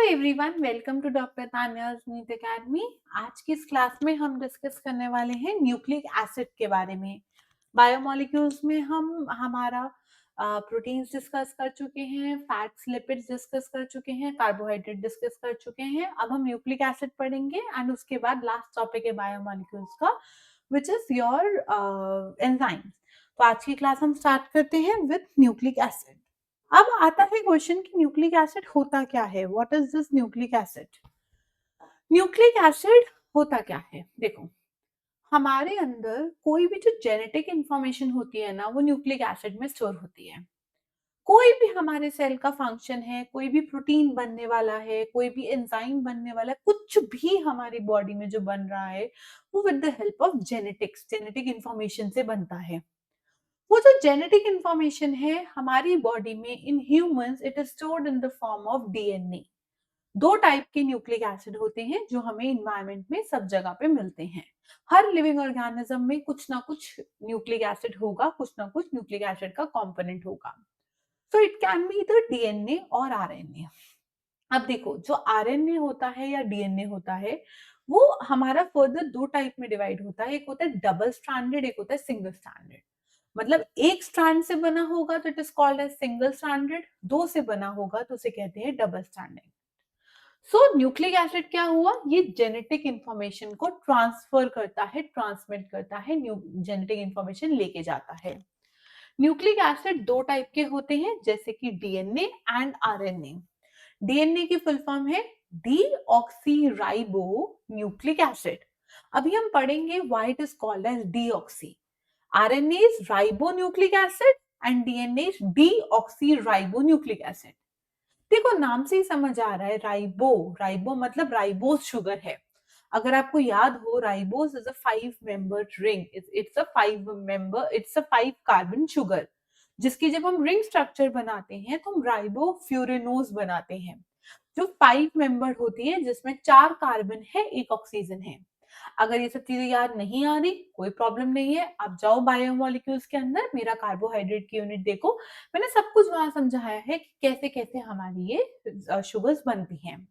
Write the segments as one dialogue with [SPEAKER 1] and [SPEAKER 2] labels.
[SPEAKER 1] Everyone, welcome to doctor Tanya's NEET academy. आज की इस क्लास में हम डिस्कस करने वाले हैं न्यूक्लिक एसिड के बारे में। बायोमोलिक्यूल्स में हम हमारा प्रोटीन्स डिस्कस कर चुके हैं, फैट्स लिपिड्स डिस्कस कर चुके हैं, कार्बोहाइड्रेट डिस्कस कर चुके हैं। अब हम न्यूक्लिक एसिड पढ़ेंगे एंड उसके बाद लास्ट टॉपिक है बायोमोलिक्यूल्स का, विच इज योर एंजाइम्स। तो आज की क्लास हम स्टार्ट करते हैं विद न्यूक्लिक एसिड। अब आता है क्वेश्चन कि न्यूक्लिक एसिड होता क्या है। What is this nucleic acid? Nucleic acid होता क्या है? देखो, हमारे अंदर कोई भी जो जेनेटिक इंफॉर्मेशन होती है ना, वो न्यूक्लिक एसिड में स्टोर होती है। कोई भी हमारे सेल का फंक्शन है, कोई भी प्रोटीन बनने वाला है, कोई भी एंजाइम बनने वाला है, कुछ भी हमारी बॉडी में जो बन रहा है, वो with the help of genetics, genetic information से बनता है। वो जो जेनेटिक इंफॉर्मेशन है हमारी बॉडी में, in humans it is stored in the form of DNA. दो टाइप के न्यूक्लिक एसिड होते हैं जो हमें इन्वायरमेंट में सब जगह पे मिलते हैं। हर लिविंग ऑर्गेनिज्म में कुछ ना कुछ न्यूक्लिक एसिड होगा, कुछ ना कुछ न्यूक्लिक एसिड का कंपोनेंट होगा। So it can be the DNA और आरएनए। अब देखो, जो आरएनए होता है या डीएनए होता है, वो हमारा फर्दर दो टाइप में डिवाइड होता है। एक होता है डबल स्ट्रैंडेड, एक होता है सिंगल स्ट्रैंडेड। मतलब एक स्ट्रैंड से बना होगा तो it is called as single stranded, दो से बना होगा तो उसे कहते हैं double stranded. So nucleic acid क्या हुआ? ये जेनेटिक इंफॉर्मेशन को ट्रांसफर करता है, ट्रांसमिट करता है, जेनेटिक इंफॉर्मेशन लेके जाता है। न्यूक्लिक एसिड दो टाइप के होते हैं, जैसे कि डीएनए एंड आरएनए। डीएनए की फुल फॉर्म है डीऑक्सीराइबो न्यूक्लिक एसिड। अभी हम पढ़ेंगे why it is called as deoxy. RNA is ribonucleic acid and DNA is deoxyribonucleic acid। देखो, नाम से ही समझ आ रहा है, राइबो, राइबो मतलब राइबोज शुगर है। अगर आपको याद हो, ribose is a 5 member ring, it's a 5 carbon sugar, जिसकी जब हम रिंग स्ट्रक्चर बनाते हैं तो हम राइबो फ्यूरेनोज बनाते हैं, जो 5 मेंबर होती है, जिसमें 4 कार्बन है, एक ऑक्सीजन है। अगर ये सब चीजें याद नहीं आ रही, कोई प्रॉब्लम नहीं है, आप जाओ बायोमोलिक्यूल्स के अंदर, मेरा कार्बोहाइड्रेट की यूनिट देखो, मैंने सब कुछ वहां समझाया है कि कैसे कैसे हमारी ये शुगर्स बनती हैं।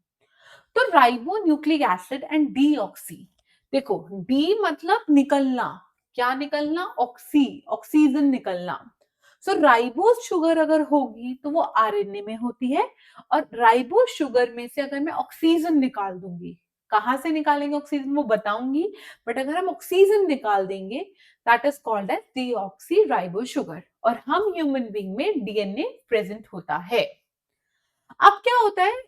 [SPEAKER 1] तो ribo nucleic acid and deoxy. देखो, डी मतलब निकलना, क्या निकलना? ऑक्सीजन निकलना। सो राइबोज शुगर अगर होगी तो वो आरएनए में होती है, और राइबोज शुगर में से अगर मैं ऑक्सीजन निकाल दूंगी, कहां से निकालेंगे ऑक्सीजन वो बताऊंगी, बट अगर हम ऑक्सीजन निकाल देंगे, that is called as deoxy ribo sugar, और हम ह्यूमन बीइंग में डीएनए प्रेजेंट होता है। अब क्या होता है,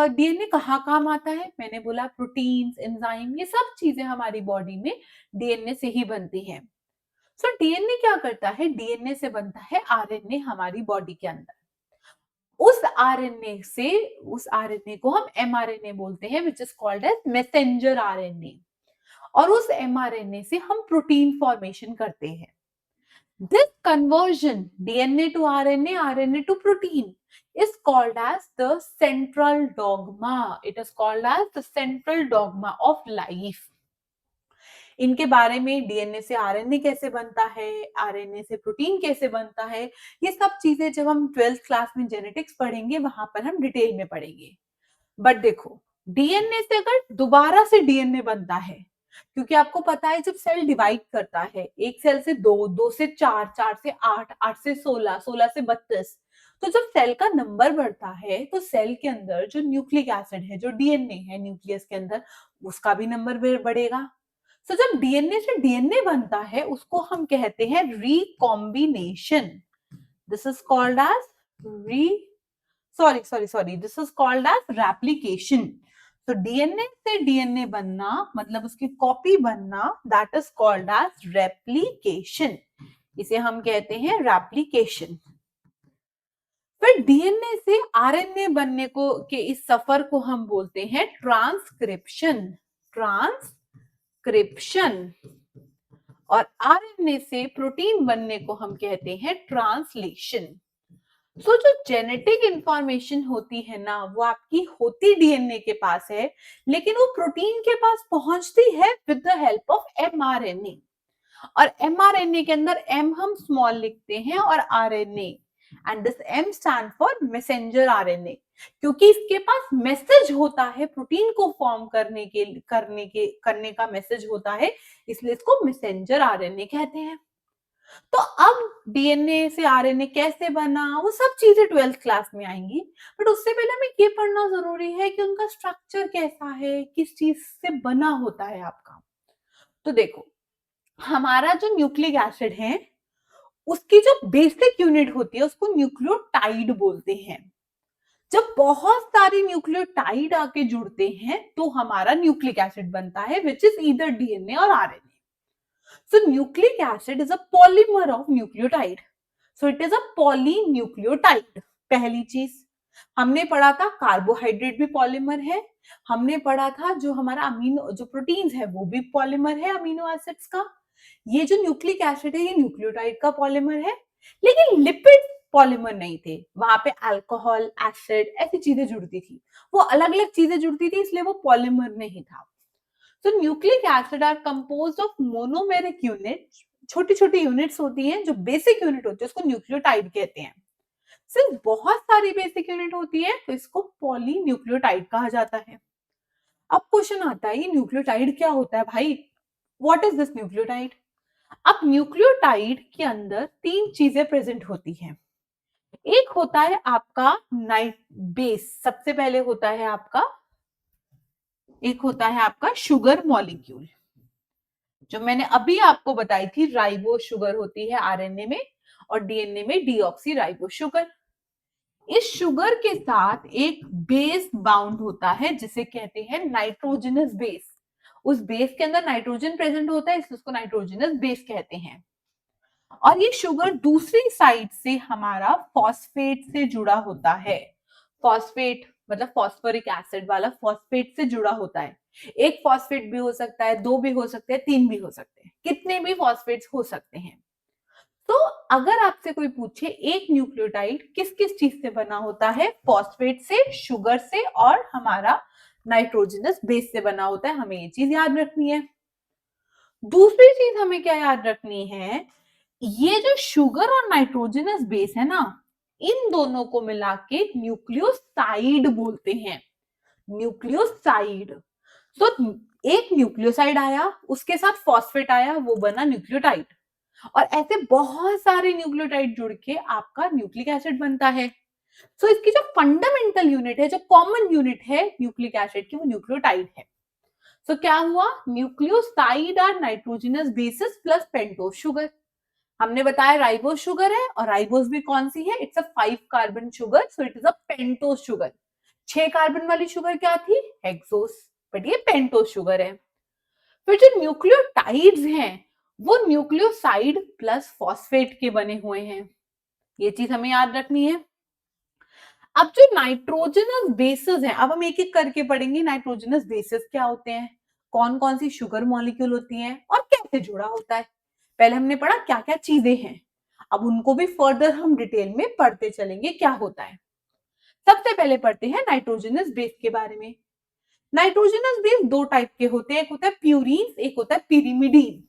[SPEAKER 1] डीएनए कहाँ काम आता है? मैंने बोला प्रोटीन्स, एंजाइम, ये सब चीजें हमारी बॉडी में डीएनए से ही बनती है। सो डीएनए क्या करता है? डीएनए से बनता है आरएनए हमारी बॉडी के अंदर। उस आरएनए को हम एमआरएनए बोलते हैं, which is called as messenger RNA. और उस एमआरएनए से हम प्रोटीन फॉर्मेशन करते हैं। This conversion, DNA to RNA, RNA to protein, is called as the central dogma. It is called as the central dogma of life. इनके बारे में, DNA से आरएनए कैसे बनता है, आरएनए से प्रोटीन कैसे बनता है, ये सब चीजें जब हम 12th क्लास में जेनेटिक्स पढ़ेंगे वहां पर हम डिटेल में पढ़ेंगे। बट देखो, डीएनए से अगर दोबारा से डीएनए बनता है, क्योंकि आपको पता है जब सेल डिवाइड करता है, एक सेल से दो, दो से चार, चार से आठ, आठ से 16, 16 से 32, तो जब सेल का नंबर बढ़ता है तो सेल के अंदर जो न्यूक्लिक एसिड है, जो डीएनए है न्यूक्लियस के अंदर, उसका भी नंबर बढ़ेगा। सो जब डीएनए से डीएनए बनता है, उसको हम कहते हैं recombination. This is called as re sorry this is called as replication. तो डीएनए से डीएनए बनना मतलब उसकी कॉपी बनना, that is called as replication. इसे हम कहते हैं रेप्लिकेशन। फिर डीएनए से आरएनए बनने को के इस सफर को हम बोलते हैं ट्रांसक्रिप्शन। ट्रांसक्रिप्शन। और आरएनए से प्रोटीन बनने को हम कहते हैं ट्रांसलेशन। सो जो जेनेटिक इंफॉर्मेशन होती है ना, वो आपकी होती डीएनए के पास है, लेकिन वो प्रोटीन के पास पहुंचती है with the help of mRNA. और एमआरएनए के अंदर एम हम स्मॉल लिखते हैं और RNA, and this M stand for messenger RNA. क्योंकि इसके पास मैसेज होता है, प्रोटीन को फॉर्म करने का मैसेज होता है, इसलिए इसको मैसेंजर आरएनए कहते हैं। तो अब डीएनए से आरएनए कैसे बना, वो सब चीजें 12th क्लास में आएंगी, बट उससे पहले हमें ये पढ़ना जरूरी है कि उनका स्ट्रक्चर कैसा है, किस चीज से बना होता है आपका। तो देखो, हमारा जो न्यूक्लिक एसिड है उसकी जो बेसिक यूनिट होती है उसको न्यूक्लियोटाइड बोलते हैं। जब बहुत सारे न्यूक्लियोटाइड आके जुड़ते हैं तो हमारा न्यूक्लिक एसिड बनता है, विच इज ईदर डीएनए और RNA. So nucleic acid is a polymer of nucleotide. So it is a polynucleotide. पहली चीज हमने पढ़ा था कार्बोहाइड्रेट भी पॉलीमर है, हमने पढ़ा था जो हमारा अमीनो जो प्रोटीन्स है वो भी पॉलीमर है अमीनो एसिड्स का। ये जो न्यूक्लिक एसिड है ये न्यूक्लियोटाइड का पॉलीमर है, लेकिन लिपिड पॉलीमर नहीं थे, वहां पे अल्कोहल, एसिड ऐसी चीजें जुड़ती थी, वो अलग अलग चीजें जुड़ती थी, इसलिए वो पॉलीमर नहीं था। So nucleic acid are composed of monomeric units, छोटी छोटी यूनिट्स होती हैं, जो बेसिक यूनिट होती है उसको न्यूक्लियोटाइड कहते हैं। सिर्फ बहुत सारी बेसिक यूनिट होती है तो इसको पॉलीन्यूक्लियोटाइड कहा जाता है। अब क्वेश्चन आता है ये न्यूक्लियोटाइड क्या होता है भाई, व्हाट इज दिस न्यूक्लियोटाइड। अब न्यूक्लियोटाइड के अंदर तीन चीजें प्रेजेंट होती हैं। एक होता है आपका नाइट बेस, सबसे पहले होता है आपका शुगर मॉलिक्यूल, जो मैंने अभी आपको बताई थी, राइबो शुगर होती है आरएनए में और डीएनए में डीऑक्सी राइबो शुगर। इस शुगर के साथ एक बेस बाउंड होता है जिसे कहते हैं नाइट्रोजनस बेस। उस बेस के अंदर नाइट्रोजन प्रेजेंट होता है, इसलिए उसको नाइट्रोजनस बेस कहते हैं। और ये शुगर दूसरी साइड से हमारा फॉस्फेट से जुड़ा होता है। फॉस्फेट मतलब फॉस्फोरिक एसिड वाला फॉस्फेट से जुड़ा होता है। एक फॉस्फेट भी हो सकता है, दो भी हो सकते हैं, तीन भी हो सकते हैं, कितने भी फॉस्फेट्स हो सकते हैं। तो अगर आपसे कोई पूछे एक न्यूक्लियोटाइड किस किस चीज से बना होता है, फॉस्फेट से, शुगर से और हमारा नाइट्रोजनस बेस से बना होता है, हमें ये चीज याद रखनी है। दूसरी चीज हमें क्या याद रखनी है, ये जो शुगर और नाइट्रोजनस बेस है ना, इन दोनों को मिला के न्यूक्लियोसाइड बोलते हैं। न्यूक्लियोसाइड। तो एक न्यूक्लियोसाइड आया, उसके साथ फॉस्फेट आया, वो बना न्यूक्लियोटाइड, और ऐसे बहुत सारे न्यूक्लियोटाइड जुड़ के आपका न्यूक्लिक एसिड बनता है। सो इसकी जो फंडामेंटल यूनिट है, जो कॉमन यूनिट है न्यूक्लिक एसिड की, वो न्यूक्लियोटाइड है। सो क्या हुआ, nucleoside are nitrogenous bases plus pentose sugar. हमने बताया राइबोस शुगर है, और राइबोस भी कौन सी है, it's a 5 carbon sugar, so it is a pentose sugar. 6 carbon वाली शुगर क्या थी, हेक्सोस, बट ये पेंटोज शुगर है। फिर जो न्यूक्लियोटाइड्स हैं वो न्यूक्लियोसाइड प्लस फॉस्फेट के बने हुए हैं, ये चीज हमें याद रखनी है। अब जो नाइट्रोजनस बेसिस हैं, अब हम एक एक करके पढ़ेंगे नाइट्रोजनस बेसिस क्या होते हैं, कौन कौन सी शुगर मॉलिक्यूल होती हैं और कैसे जुड़ा होता है। पहले हमने पढ़ा क्या क्या चीजें हैं, अब उनको भी फर्दर हम डिटेल में पढ़ते चलेंगे क्या होता है। सबसे पहले पढ़ते हैं नाइट्रोजनस बेस के बारे में। नाइट्रोजनस बेस दो टाइप के होते हैं, एक होता है प्यूरीन, एक होता है pyrimidine.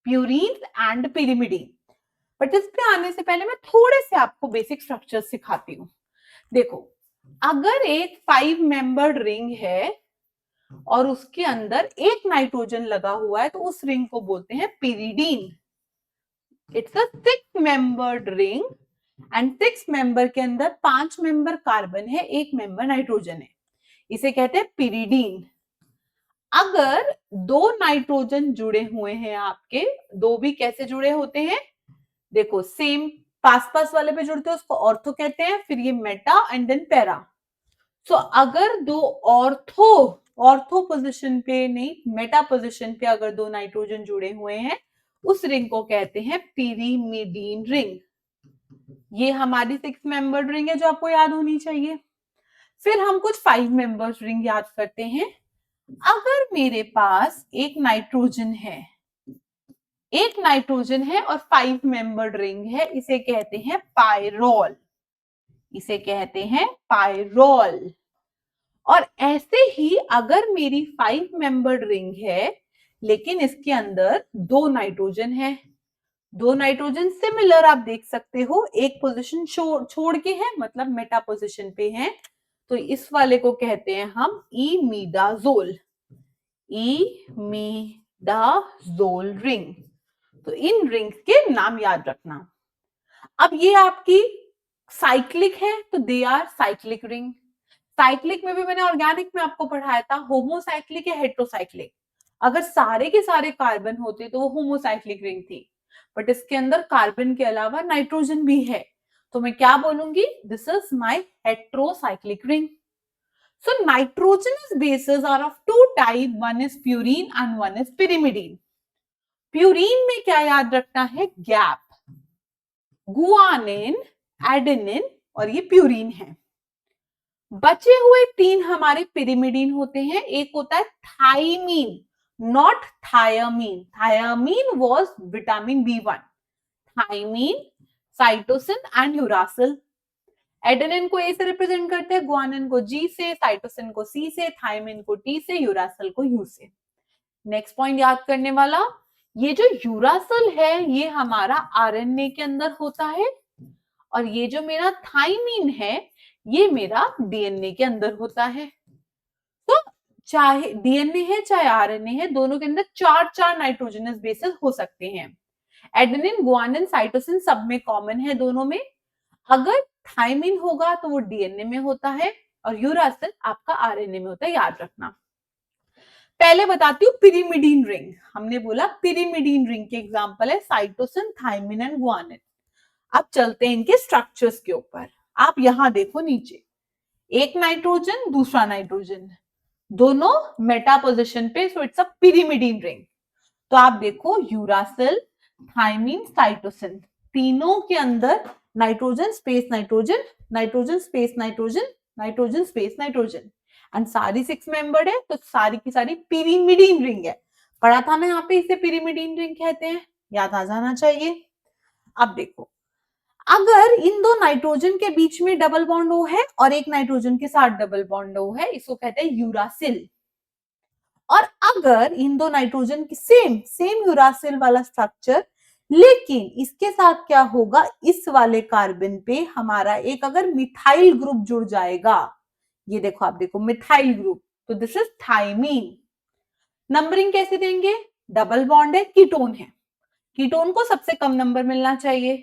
[SPEAKER 1] Purine and pyrimidine. But इस पे आने से पहले मैं थोड़े से आपको बेसिक स्ट्रक्चर सिखाती हूँ। देखो, अगर एक 5 मेंबर्ड रिंग है और उसके अंदर एक नाइट्रोजन लगा हुआ है तो उस रिंग को बोलते हैं pyridine. It's a 6 membered ring and 6 member के अंदर 5 मेंबर कार्बन है, 1 मेंबर नाइट्रोजन है, इसे कहते हैं पिरिडीन। अगर दो नाइट्रोजन जुड़े हुए हैं आपके, दो भी कैसे जुड़े होते हैं, देखो सेम पास पास वाले पे जुड़ते हैं उसको ऑर्थो कहते हैं, फिर ये मेटा एंड देन पैरा। सो अगर दो ऑर्थो पोजीशन पे नहीं, मेटा पोजीशन पे अगर दो नाइट्रोजन जुड़े हुए हैं उस रिंग को कहते हैं पिरिमिडीन रिंग। ये हमारी 6 मेंबर्ड रिंग है जो आपको याद होनी चाहिए। फिर हम कुछ 5 मेंबर्स रिंग याद करते हैं। अगर मेरे पास एक नाइट्रोजन है और 5 मेंबर्ड रिंग है, इसे कहते हैं पायरोल, इसे कहते हैं पायरोल। और ऐसे ही अगर मेरी 5 मेंबर्ड रिंग है लेकिन इसके अंदर दो नाइट्रोजन है, दो नाइट्रोजन सिमिलर आप देख सकते हो, एक पोजीशन छोड़ के है, मतलब मेटा पोजीशन पे है, तो इस वाले को कहते हैं हम इमीडाजोल, इमीडाजोल रिंग। तो इन रिंग्स के नाम याद रखना। अब ये आपकी साइक्लिक है तो they are cyclic ring. Cyclic में भी मैंने ऑर्गेनिक में आपको पढ़ाया था होमोसाइक्लिक या हेट्रोसाइक्लिक। अगर सारे के सारे कार्बन होते तो वो होमोसाइक्लिक रिंग थी, बट इसके अंदर कार्बन के अलावा नाइट्रोजन भी है, तो मैं क्या बोलूंगी, this is my heterocyclic ring. So nitrogenous bases are of two type, one is purine and one is pyrimidine. Purine में क्या याद रखना है, गैप, गुआनिन, एडेनिन और ये प्यूरीन है। बचे हुए तीन हमारे पिरिमिडीन होते हैं, एक होता है thymine, not thiamine, thiamine was vitamin B1, thymine, cytosine and uracil. Adenine को ए से रिप्रेजेंट करते हैं, गुआनिन को जी से, साइटोसिन को सी से, थाइमिन को टी से, यूरासिल को यू से। नेक्स्ट पॉइंट याद करने वाला, ये जो यूरासिल है ये हमारा आरएनए के अंदर होता है, और ये जो मेरा थाइमिन है ये मेरा डीएनए के अंदर होता है। तो चाहे डीएनए है चाहे आरएनए है, दोनों के अंदर चार चार नाइट्रोजनस बेसेस हो सकते हैं। एडेनिन, गुआनिन, साइटोसिन सब में कॉमन है दोनों में। अगर थाइमिन होगा तो वो डीएनए में होता है और यूरासिल आपका आरएनए में होता है, याद रखना। पहले बताती हूँ पिरिमिडीन रिंग। हमने बोला पिरिमिडीन रिंग के एग्जांपल है साइटोसिन, थाइमिन एंड गुआनिन। अब चलते हैं इनके स्ट्रक्चर्स के ऊपर। आप यहां देखो नीचे, एक नाइट्रोजन दूसरा नाइट्रोजन, दोनों मेटा पोजीशन पे, so it's a pyrimidine ring. तो आप देखो यूरासिल, थाइमिन, साइटोसिन, तीनों के अंदर nitrogen space nitrogen, nitrogen space nitrogen, nitrogen space nitrogen, and सारी 6 मेंबर्ड है, तो सारी की सारी पिरिमिडीन रिंग है। पढ़ा था ना यहाँ पे, इसे पिरिमिडीन रिंग कहते हैं, याद आ जाना चाहिए। अब देखो, अगर इन दो नाइट्रोजन के बीच में डबल बॉन्ड O है और एक नाइट्रोजन के साथ डबल बॉन्ड O है, इसको कहते हैं यूरासिल। और अगर इन दो नाइट्रोजन की सेम यूरासिल वाला स्ट्रक्चर, लेकिन इसके साथ क्या होगा, इस वाले कार्बन पे हमारा एक अगर मिथाइल ग्रुप जुड़ जाएगा, ये देखो, आप देखो मिथाइल ग्रुप, तो दिस इज थाइमीन। नंबरिंग कैसे देंगे, डबल बॉन्ड है, कीटोन है, कीटोन को सबसे कम नंबर मिलना चाहिए।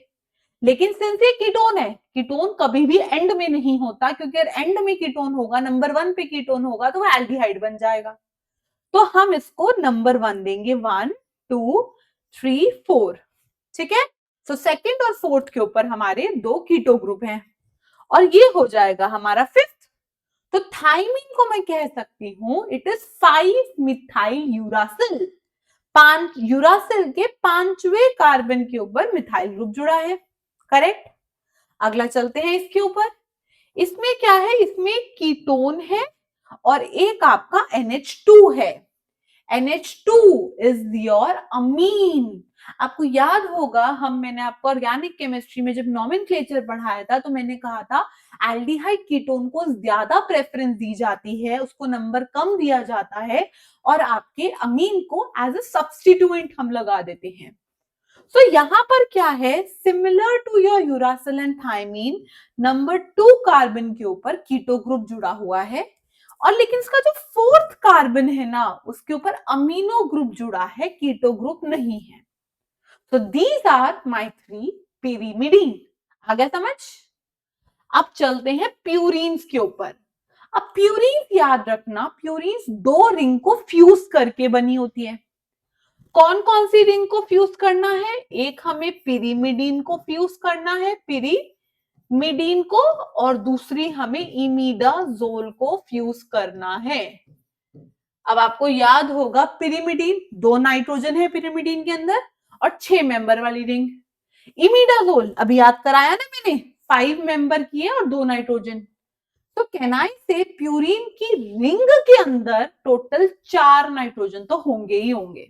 [SPEAKER 1] लेकिन सिंस ये कीटोन है, कीटोन कभी भी एंड में नहीं होता, क्योंकि अगर एंड में कीटोन होगा, नंबर 1 पे कीटोन होगा तो वो एल्डिहाइड बन जाएगा। तो हम इसको नंबर 1 देंगे, 1 2 3 4, ठीक है। तो सेकंड और फोर्थ के ऊपर हमारे 2 कीटो ग्रुप हैं, और ये हो जाएगा हमारा 5th। तो थाइमिन को मैं कह सकती हूं it is 5 methyl uracil. 5 uracil के 5वें कार्बन के ऊपर मिथाइल ग्रुप जुड़ा है, करेक्ट। अगला चलते हैं इसके ऊपर। इसमें क्या है, इसमें कीटोन है और एक आपका NH2 है। NH2 इज योर अमीन। आपको याद होगा, मैंने आपको ऑर्गेनिक केमिस्ट्री में जब नॉमेनक्लेचर पढ़ाया था तो मैंने कहा था एल्डिहाइड कीटोन को ज्यादा प्रेफरेंस दी जाती है, उसको नंबर कम दिया जाता है, और आपके अमीन को एज अ सब्स्टिट्यूएंट हम लगा देते हैं। तो यहां पर क्या है, similar to your uracil and thymine, number 2 carbon के ऊपर कीटो ग्रुप जुड़ा हुआ है, और लेकिन इसका जो 4th कार्बन है ना, उसके ऊपर अमीनो ग्रुप जुड़ा है, कीटो ग्रुप नहीं है। तो दीज आर माय 3 पिरिमिडीन। आ गया समझ। अब चलते हैं प्यूरीन्स के ऊपर। अब प्यूरीन्स याद रखना, प्यूरीन्स 2 रिंग को फ्यूज करके बनी होती है। कौन कौन सी रिंग को फ्यूज करना है, एक हमें पिरिमिडीन को फ्यूज करना है, पिरिमिडीन को, और दूसरी हमें इमिडाजोल को फ्यूज करना है। अब आपको याद होगा, पिरिमिडीन 2 नाइट्रोजन है पिरिमिडीन के अंदर, और 6 मेंबर वाली रिंग। इमिडाजोल अभी याद कराया ना मैंने, 5 मेंबर की है और 2 नाइट्रोजन। तो कैन आई से प्यूरीन की रिंग के अंदर टोटल 4 नाइट्रोजन तो होंगे ही होंगे।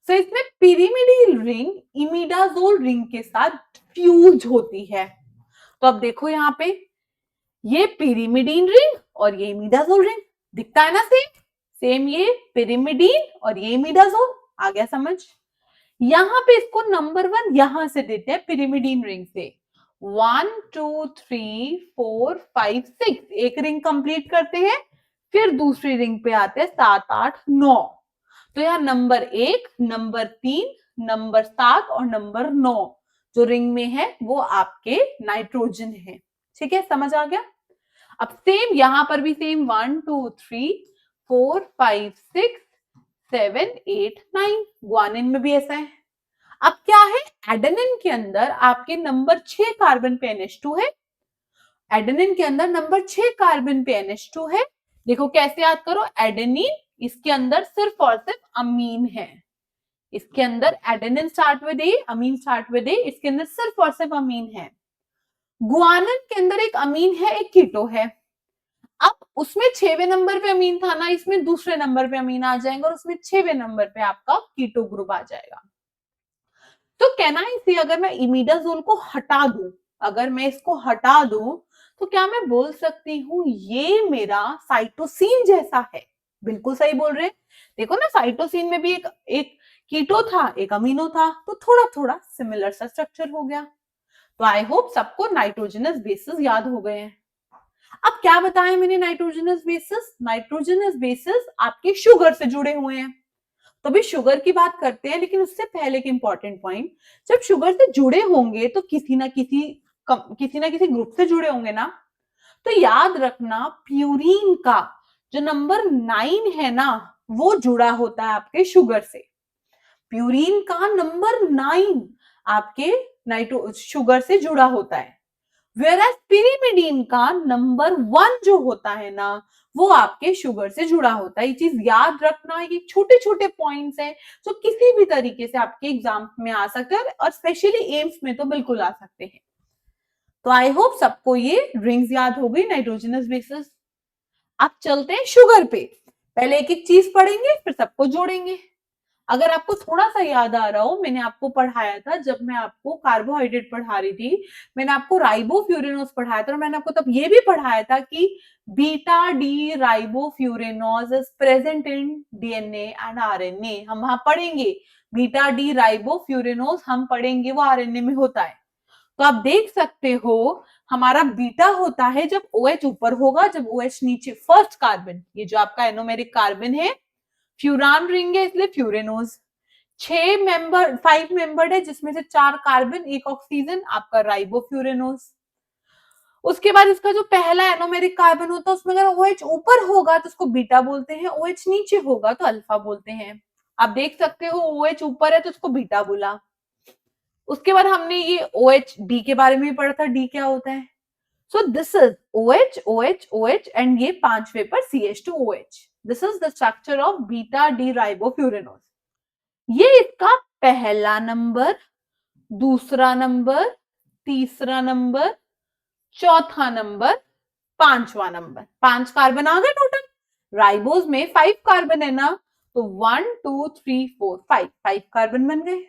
[SPEAKER 1] तो इसमें पिरिमिडीन रिंग इमिडाजोल रिंग के साथ फ्यूज होती है। तो अब देखो यहाँ पे, ये पिरिमिडीन रिंग और ये इमिडाजोल रिंग, दिखता है ना सेम, ये पिरिमिडीन और ये इमिडाजोल। आ गया समझ। यहां पे इसको नंबर 1 यहां से देते हैं पिरिमिडीन रिंग से, 1 2 3 4 5 6, एक रिंग कंप्लीट करते हैं, फिर दूसरी रिंग पे आते हैं 7 8 9। तो यहाँ नंबर 1, नंबर 3, नंबर 7 और नंबर 9 जो रिंग में है वो आपके नाइट्रोजन है। ठीक है, समझ आ गया। अब सेम यहां पर भी सेम 1 2 3 4 5 6 7 8 9, ग्वानिन में भी ऐसा है। अब क्या है, एडेनिन के अंदर आपके नंबर 6 कार्बन पे NH2 है। एडेनिन के अंदर नंबर 6 कार्बन पे NH2 है। देखो कैसे याद करो, एडेनिन इसके अंदर सिर्फ और सिर्फ अमीन है। इसके अंदर adenine start with A, amine start with A, इसके अंदर सिर्फ और सिर्फ अमीन है। गुआनिन के अंदर एक अमीन है, एक कीटो है। अब उसमें 6वें नंबर पे अमीन था ना, इसमें दूसरे नंबर पे अमीन आ जाएंगे और उसमें 6वें नंबर पे आपका कीटो ग्रुप आ जाएगा। तो कहना इसे, अगर मैं इमिडाजोल को हटा दूं, अगर मैं इसको हटा दूं, तो क्या मैं बोल सकती हूँ ये मेरा साइटोसिन जैसा है? बिल्कुल सही बोल रहे हैं। देखो ना, साइटोसिन में भी एक कीटो था, एक अमीनो था, तो थोड़ा थोड़ा सिमिलर सा स्ट्रक्चर हो गया। तो आई होप सबको नाइट्रोजनस बेसिस याद हो गए हैं। अब क्या बताया मैंने, नाइट्रोजनस बेसिस, नाइट्रोजनस बेसिस आपके शुगर से जुड़े हुए हैं। तो अभी शुगर की बात करते हैं, लेकिन उससे पहले एक इंपॉर्टेंट पॉइंट, जब शुगर से जुड़े होंगे तो किसी ना किसी ग्रुप से जुड़े होंगे ना। तो याद रखना, प्यूरीन का जो नंबर 9 है ना, वो जुड़ा होता है आपके शुगर से। प्यूरीन का नंबर 9 आपके शुगर से जुड़ा होता है। वेराज पिरिमिडीन का नंबर 1 जो होता है ना, वो आपके शुगर से जुड़ा होता है। ये चीज याद रखना, ये छोटे छोटे पॉइंट्स हैं जो किसी भी तरीके से आपके एग्जाम में आ सकते हैं और स्पेशली एम्स में तो बिल्कुल आ सकते हैं। तो आई होप सबको ये रिंग्स याद हो गई, नाइट्रोजनस बेसिस। अब चलते हैं शुगर पे, पहले एक एक चीज पढ़ेंगे फिर सबको जोड़ेंगे। अगर आपको थोड़ा सा याद आ रहा हो, मैंने आपको पढ़ाया था जब मैं आपको कार्बोहाइड्रेट पढ़ा रही थी, मैंने आपको राइबोफ्यूरेनोज पढ़ाया था और मैंने आपको तब ये भी पढ़ाया था कि beta D ribofuranose is present in DNA and RNA. हम वहां पढ़ेंगे बीटा डी राइबोफ्यूरेनोज, हम पढ़ेंगे वो आरएनए में होता है। तो आप देख सकते हो, हमारा बीटा होता है जब OH ऊपर होगा, जब OH नीचे, फर्स्ट कार्बन, ये जो आपका एनोमेरिक कार्बन है, फ्यूरान रिंग है इसलिए फ्यूरेनोज। 5 मेंबर्ड है जिसमें से 4 कार्बन 1 ऑक्सीजन, आपका राइबोफ्यूरेनोज। उसके बाद इसका जो पहला एनोमेरिक कार्बन होता है उसमें अगर OH ऊपर होगा तो उसको बीटा बोलते हैं, OH नीचे होगा तो अल्फा बोलते हैं। आप देख सकते हो OH ऊपर है तो उसको बीटा बोला। उसके बाद हमने ये OH डी के बारे में भी पढ़ा था, डी क्या होता है। So this is OH OH OH and ये 5वें पर CH2OH। This is the structure of beta D ribofuranose. ये इसका पहला नंबर, दूसरा नंबर, तीसरा नंबर, चौथा नंबर, 5वां नंबर। 5 कार्बन आ गए टोटल। राइबोज में 5 कार्बन है ना, तो 1 2 3 4 5 कार्बन बन गए।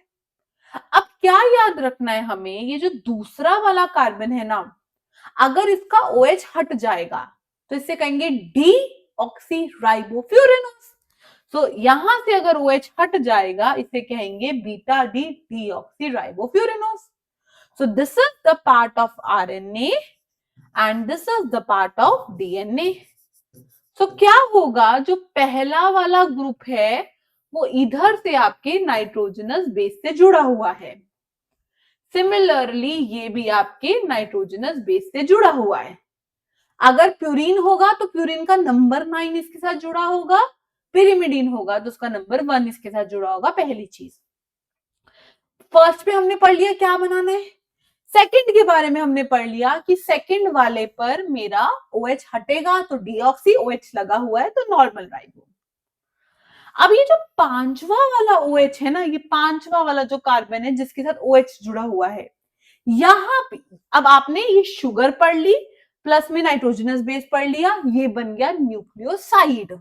[SPEAKER 1] अब क्या याद रखना है हमें, ये जो दूसरा वाला कार्बन है ना, अगर इसका OH हट जाएगा तो इसे कहेंगे डी ऑक्सी राइबोफ्यूरेनोज। तो यहां से अगर OH हट जाएगा इसे कहेंगे beta D deoxy ribofuranose. So this is the part of RNA and this is the part of DNA। सो क्या होगा, जो पहला वाला ग्रुप है वो इधर से आपके नाइट्रोजनस बेस से जुड़ा हुआ है। सिमिलरली ये भी आपके नाइट्रोजनस बेस से जुड़ा हुआ है। अगर प्यूरीन होगा तो प्यूरीन का नंबर 9 इसके साथ जुड़ा होगा, पिरिमिडीन होगा तो उसका नंबर 1 इसके साथ जुड़ा होगा। पहली चीज, फर्स्ट पे हमने पढ़ लिया क्या बनाना है। सेकंड के बारे में हमने पढ़ लिया कि सेकंड वाले पर मेरा OH हटेगा तो डीऑक्सी, OH लगा हुआ है तो नॉर्मल राइबो। अब ये जो 5वां वाला OH है ना, ये 5वां वाला जो कार्बन है जिसके साथ OH जुड़ा हुआ है, यहां पे अब आपने ये शुगर पढ़ ली, प्लस में नाइट्रोजनस बेस पढ़ लिया, ये बन गया न्यूक्लियोसाइड।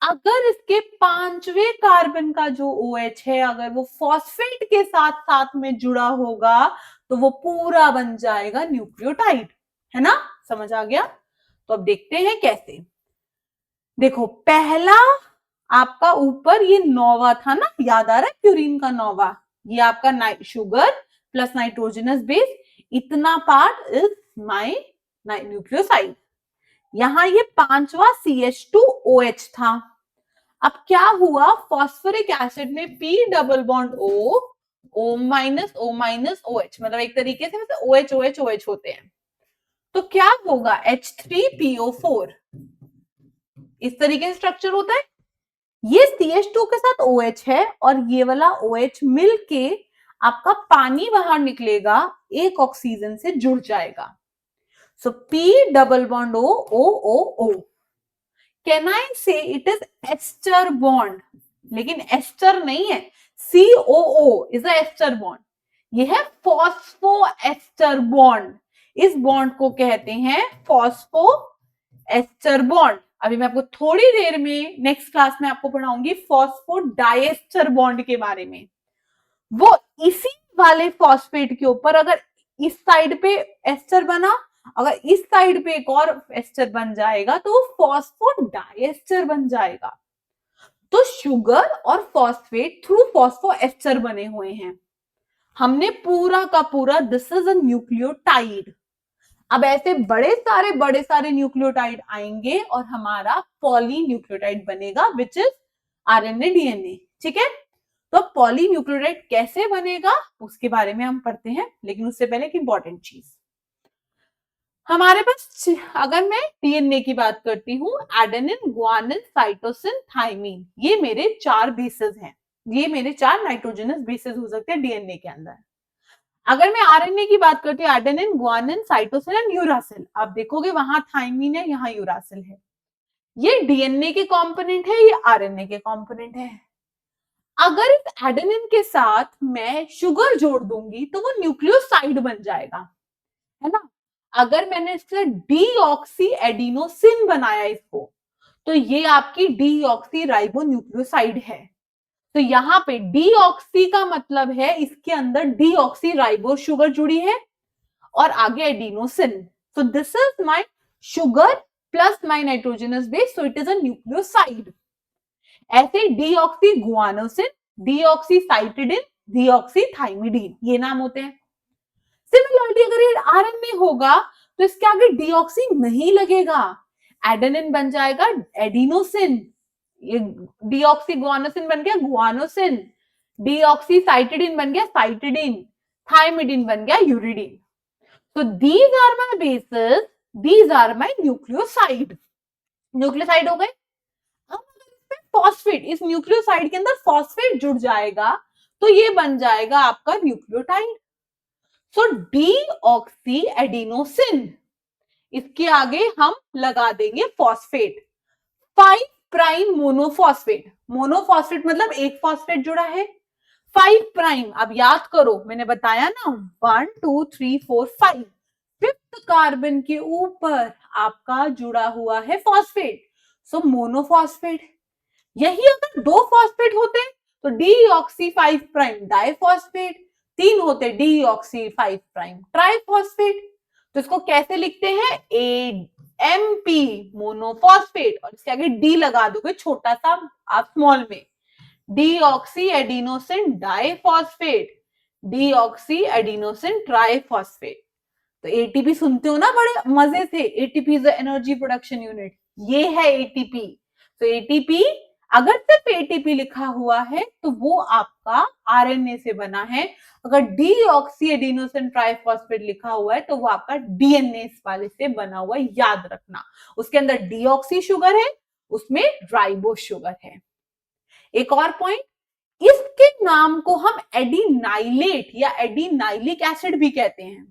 [SPEAKER 1] अगर इसके 5वें कार्बन का जो OH है, अगर वो फॉस्फेट के साथ साथ में जुड़ा होगा तो वो पूरा बन जाएगा न्यूक्लियोटाइड, है ना। समझ आ गया। तो अब देखते हैं कैसे। देखो, पहला आपका ऊपर ये नोवा था ना, याद आ रहा है प्यूरीन का नोवा, ये आपका शुगर प्लस नाइट्रोजनस बेस, इतना पार्ट इज माय न्यूक्लियोसाइड। यहां ये पांचवा CH2OH था। अब क्या हुआ, फॉस्फोरिक एसिड में P double bond O minus OH, मतलब एक तरीके से OH होते हैं। तो क्या होगा, H3PO4 इस तरीके से स्ट्रक्चर होता है। ये CH2 के साथ OH है और ये वाला OH मिलके आपका पानी बाहर निकलेगा, एक ऑक्सीजन से जुड़ जाएगा। सो P double bond O। Can I से इट इज एस्टर बॉन्ड, लेकिन एस्टर नहीं है, COO इज एस्टर बॉन्ड, ये है फॉस्फो एस्टर बॉन्ड। इस बॉन्ड को कहते हैं फॉस्फो एस्टर बॉन्ड। अभी मैं आपको थोड़ी देर में नेक्स्ट क्लास में आपको पढ़ाऊंगी फॉस्फो डाइएस्टर बॉन्ड के बारे में। वो इसी वाले फॉस्फेट के ऊपर अगर इस साइड पे एस्टर बना, अगर इस साइड पे एक और एस्टर बन जाएगा तो वो फॉस्फो डाइएस्टर बन जाएगा। तो शुगर और फॉस्फेट थ्रू फॉस्फो एस्टर बने हुए हैं। हमने पूरा का पूरा दिस इज अ न्यूक्लियोटाइड। अब ऐसे बड़े सारे न्यूक्लियोटाइड आएंगे और हमारा पॉली न्यूक्लियोटाइड बनेगा विच इज RNA DNA। ठीक है, तो पॉली न्यूक्लियोटाइड कैसे बनेगा उसके बारे में हम पढ़ते हैं, लेकिन उससे पहले एक इंपॉर्टेंट चीज, हमारे पास अगर मैं DNA की बात करती हूँ, एडेनिन, ग्वानिन, साइटोसिन, थाइमीन, ये मेरे 4 बेसेस हैं। ये मेरे 4 नाइट्रोजनस बेसेस हो सकते हैं DNA के अंदर। अगर मैं RNA की बात करती हूँ, adenine, guanine, cytosine and uracil, आप देखोगे वहां थाइमीन है, यहाँ यूरासिल है। ये DNA के कंपोनेंट है, ये RNA के कंपोनेंट है। अगर इस एडेनिन के साथ मैं शुगर जोड़ दूंगी तो वो न्यूक्लियोसाइड बन जाएगा, है ना। अगर मैंने इससे डीऑक्सी एडिनोसिन बनाया इसको, तो ये आपकी डीऑक्सी राइबो न्यूक्लियोसाइड है। तो यहाँ पे डीऑक्सी का मतलब है इसके अंदर डीऑक्सी राइबो शुगर जुड़ी है और आगे adenosine. So this is my sugar plus my nitrogenous base, so it is a nucleoside. ऐसे deoxy guanosine, deoxy cytidine, deoxy thymidine, ये नाम होते हैं। सिमिलरली अगर ये RNA होगा तो इसके आगे डीऑक्सी नहीं लगेगा, एडेनिन बन जाएगा एडिनोसिन, ये डीऑक्सी गुआनोसिन बन गया गुआनोसिन, डीऑक्सी साइटिडिन बन गया साइटिडिन, थाइमिडिन बन गया uridine. So these are my bases, these are my nucleoside. Nucleoside हो गए। अब अगर फॉस्फेट, इस न्यूक्लियोसाइड के अंदर फॉस्फेट जुड़ जाएगा तो ये बन जाएगा आपका न्यूक्लियोटाइड। सो डीऑक्सी एडिनोसिन, इसके आगे हम लगा देंगे फॉस्फेट, 5 प्राइम मोनोफॉस्फेट। मोनोफॉस्फेट मतलब एक फॉस्फेट जुड़ा है, 5 प्राइम। अब याद करो, मैंने बताया ना 1 2 3 4 5, 5th कार्बन के ऊपर आपका जुड़ा हुआ है फॉस्फेट, सो मोनोफॉस्फेट। यही अगर 2 फॉस्फेट होते तो डीऑक्सी 5 प्राइम डाइफॉस्फेट, 3 होते डीऑक्सी 5 प्राइम ट्राइफॉस्फेट। तो इसको कैसे लिखते हैं, AMP मोनोफॉस्फेट, और इसके आगे डी लगा दोगे छोटा सा आप स्मॉल में, deoxy adenosine diphosphate, deoxy adenosine triphosphate. तो एटीपी सुनते हो ना बड़े मजे से, ATP is energy production unit, ये है एटीपी। तो एटीपी अगर सिर्फ एटीपी लिखा हुआ है तो वो आपका RNA से बना है, अगर डीऑक्सी एडिनोसिन ट्राइफॉस्फेट लिखा हुआ है तो वो आपका DNA वाले से बना हुआ है, याद रखना। उसके अंदर डीऑक्सी शुगर है, उसमें राइबो शुगर है। एक और पॉइंट, इसके नाम को हम एडिनाइलेट या एडिनाइलिक एसिड भी कहते हैं।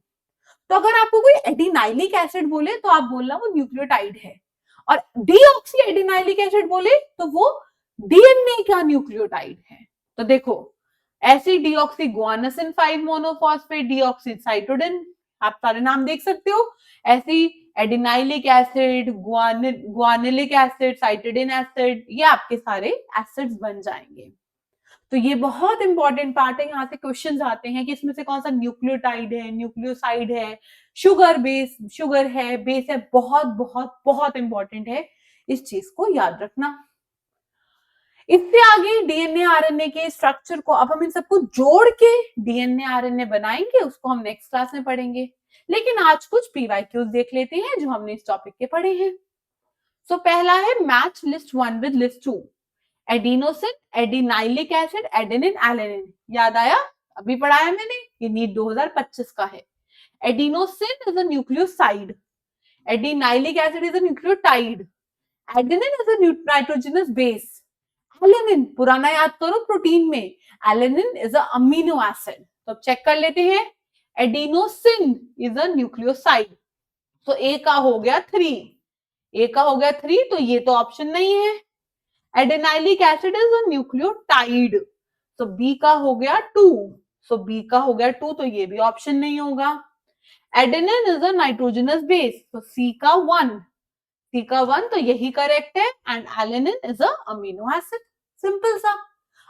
[SPEAKER 1] तो अगर आपको कोई एडिनाइलिक एसिड बोले तो आप बोलना वो न्यूक्लियोटाइड है, और डीऑक्सी एडिनाइलिक एसिड बोले तो वो DNA का न्यूक्लियोटाइड है। तो देखो, ऐसी डीऑक्सी गुआनोसिन 5 मोनोफॉस्फेट, डीऑक्सी साइटोडिन, आप सारे नाम देख सकते हो। ऐसी adenylic acid, गुआनिलिक acid, cytidine acid, ये आपके सारे एसिड्स बन जाएंगे। तो ये बहुत इंपॉर्टेंट पार्ट है, यहाँ से क्वेश्चंस आते हैं कि इसमें से कौन सा न्यूक्लियोटाइड है, न्यूक्लियोसाइड है, शुगर बेस, शुगर है, बेस है, बहुत बहुत बहुत इंपॉर्टेंट है, इस चीज को याद रखना। इससे आगे डीएनए आरएनए के स्ट्रक्चर को अब हम इन सबको जोड़ के डीएनए आरएनए बनाएंगे, उसको हम नेक्स्ट क्लास में पढ़ेंगे। लेकिन आज कुछ पीवाईक्यूज देख लेते हैं जो हमने इस टॉपिक के पढ़े हैं। सो पहला है match list 1 with list 2। Adenosine, adenylic acid, adenine, alanine. याद आया? अभी पढ़ाया मैंने, ये नीट 2025 का है। Adenosine is a nucleoside, adenylic acid is a nucleotide, adenine is a nitrogenous base, alanine पुराना याद करो प्रोटीन में, alanine is a amino acid. तो चेक कर लेते हैं। एडिनोसिन इज अ न्यूक्लियोसाइड, तो ए का हो गया 3, ए का हो गया 3, तो ये तो ऑप्शन नहीं है। एडेनाइलिक एसिड इज अ न्यूक्लियोटाइड, तो बी का हो गया 2, सो बी का हो गया 2, तो ये भी ऑप्शन नहीं होगा। Adenine is a nitrogenous base, तो सी का 1, सी का 1, तो यही करेक्ट है। And alanine is a amino acid. Simple सा।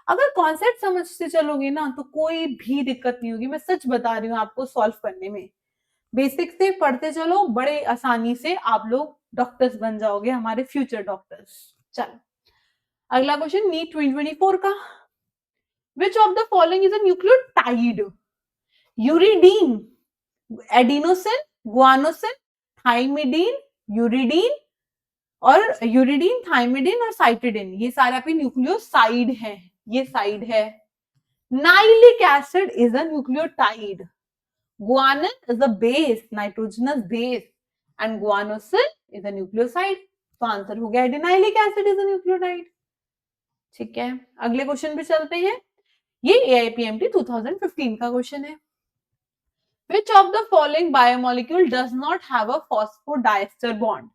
[SPEAKER 1] अगर कॉन्सेप्ट समझते चलोगे ना तो कोई भी दिक्कत नहीं होगी, मैं सच बता रही हूँ आपको सॉल्व करने में। बेसिक से पढ़ते चलो, बड़े आसानी से आप लोग डॉक्टर्स बन जाओगे, हमारे फ्यूचर डॉक्टर्स। चलो अगला क्वेश्चन नीट 2024 का। Which of the following is a nucleotide? Uridine, adenosine, guanosine, thymidine, uridine और यूरिडीन, थाइमिडीन और साइटिडिन, ये सारे आपके न्यूक्लियोसाइड हैं। ये साइड है। नाइलिक acid is a nucleotide, guanine is a base, nitrogenous base, and guanosin is a nucleoside। तो आंसर हो गया adenylic acid is a nucleotide. ठीक है, अगले क्वेश्चन पे चलते हैं। ये AIPMT 2015 का क्वेश्चन है। Which of the following biomolecule does not have a phosphodiester bond?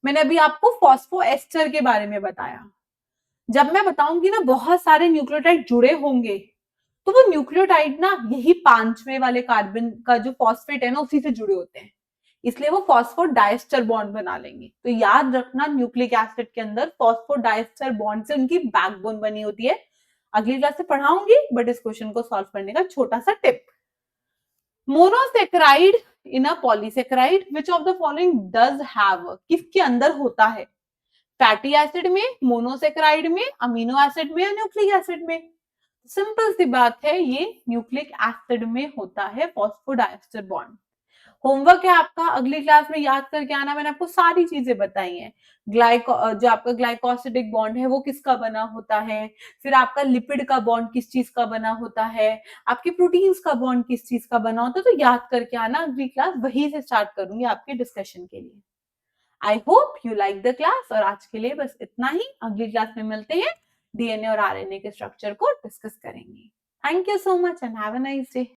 [SPEAKER 1] मैंने अभी आपको फॉस्फोएस्टर के बारे में बताया। जब मैं बताऊंगी ना बहुत सारे न्यूक्लियोटाइड जुड़े होंगे, तो वो न्यूक्लियोटाइड ना यही 5वें वाले कार्बन का जो फॉस्फेट है ना उसी से जुड़े होते हैं, इसलिए वो फॉस्फोडाइस्टर बॉन्ड बना लेंगे। तो याद रखना न्यूक्लिक एसिड के अंदर फॉस्फोडाइस्टर बॉन्ड से उनकी बैकबोन बनी होती है। अगली क्लास से पढ़ाऊंगी, बट इस क्वेश्चन को सॉल्व करने का छोटा सा tip. Monosaccharide in a polysaccharide, which of the following does have, किसके अंदर होता है? फैटी एसिड में, मोनोसेक्राइड में, अमीनो एसिड में या न्यूक्लिक एसिड में? सिंपल सी बात है, ये न्यूक्लिक एसिड में होता है फॉस्फोडाइस्टर बॉन्ड। होमवर्क है आपका अगली क्लास में याद करके आना। मैंने आपको सारी चीजें बताई हैं। जो आपका ग्लाइकोसिडिक बॉन्ड है वो किसका बना होता है, फिर आपका लिपिड का बॉन्ड किस चीज का बना होता है, आपके प्रोटीन्स का बॉन्ड किस चीज का बना होता है, तो याद करके आना। अगली क्लास वही से स्टार्ट करूंगी आपके डिस्कशन के लिए। I hope you like the class, और आज के लिए बस इतना ही। अगली क्लास में मिलते हैं, डीएनए और आरएनए के स्ट्रक्चर को डिस्कस करेंगे। Thank you so much and have a nice day.